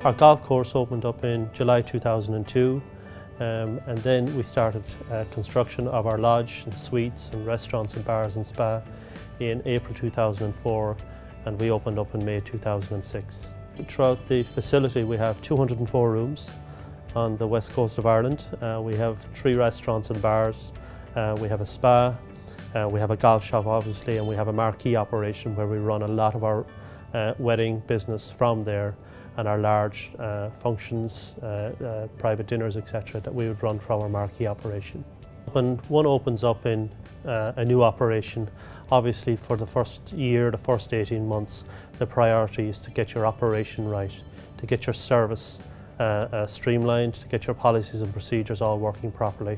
Our golf course opened up in July 2002, and then we started construction of our lodge and suites and restaurants and bars and spa in April 2004, and we opened up in May 2006. Throughout the facility we have 204 rooms on the west coast of Ireland. We have 3 restaurants and bars, we have a spa, we have a golf shop obviously, and we have a marquee operation where we run a lot of our wedding business from there, and our large functions, private dinners, etc. that we would run from our marquee operation. When one opens up in a new operation, obviously for the first year, the first 18 months, the priority is to get your operation right, to get your service streamlined, to get your policies and procedures all working properly.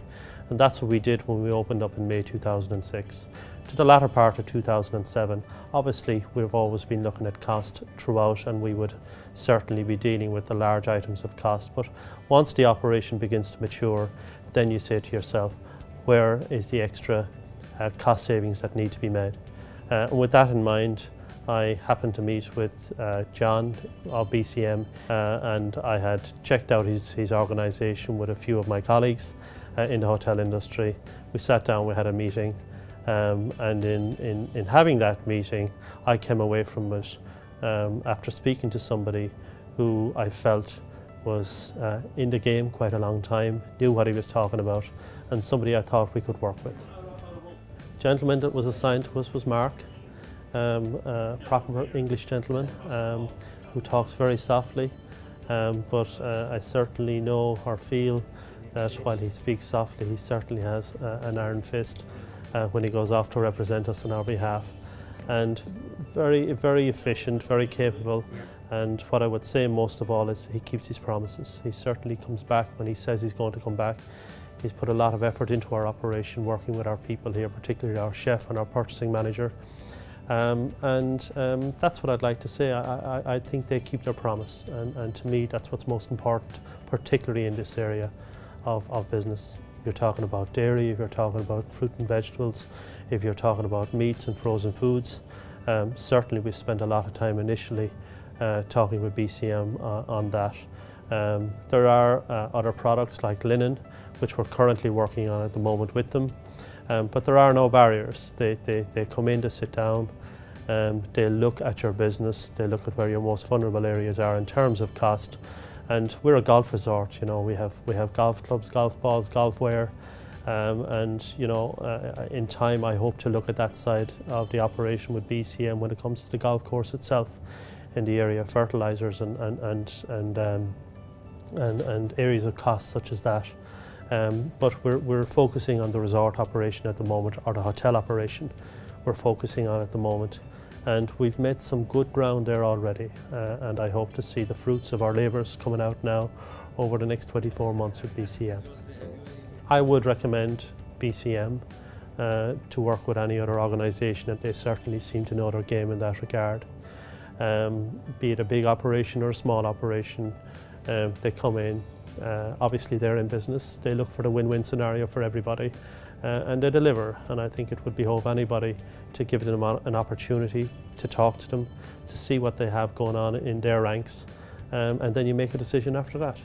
And that's what we did when we opened up in May 2006. To the latter part of 2007, obviously we've always been looking at cost throughout, and we would certainly be dealing with the large items of cost. But once the operation begins to mature, then you say to yourself, where is the extra cost savings that need to be made? And with that in mind, I happened to meet with John of BCM, and I had checked out his organisation with a few of my colleagues in the hotel industry. We sat down, we had a meeting, and in having that meeting, I came away from it after speaking to somebody who I felt was in the game quite a long time, knew what he was talking about, and somebody I thought we could work with. The gentleman that was assigned to us was Mark, a proper English gentleman who talks very softly, but I certainly know or feel that while he speaks softly, he certainly has an iron fist when he goes off to represent us on our behalf. And very efficient, very capable, and what I would say most of all is he keeps his promises. He certainly comes back when he says he's going to come back. He's put a lot of effort into our operation, working with our people here, particularly our chef and our purchasing manager. That's what I'd like to say. I think they keep their promise, and to me that's what's most important, particularly in this area of business. If you're talking about dairy, if you're talking about fruit and vegetables, if you're talking about meats and frozen foods, certainly we spent a lot of time initially talking with BCM on that. There are other products like linen, which we're currently working on at the moment with them. But there are no barriers. They come in to sit down, they look at your business, they look at where your most vulnerable areas are in terms of cost. And we're a golf resort, you know, we have golf clubs, golf balls, golf wear, and you know, in time I hope to look at that side of the operation with BCM when it comes to the golf course itself, in the area of fertilisers and areas of cost such as that. But we're focusing on the resort operation at the moment, or the hotel operation we're focusing on at the moment. And we've made some good ground there already, and I hope to see the fruits of our labours coming out now over the next 24 months with BCM. I would recommend BCM to work with any other organisation, and they certainly seem to know their game in that regard. Be it a big operation or a small operation, they come in. Obviously they're in business, they look for the win-win scenario for everybody, and they deliver, and I think it would behove anybody to give them an opportunity to talk to them, to see what they have going on in their ranks, and then you make a decision after that.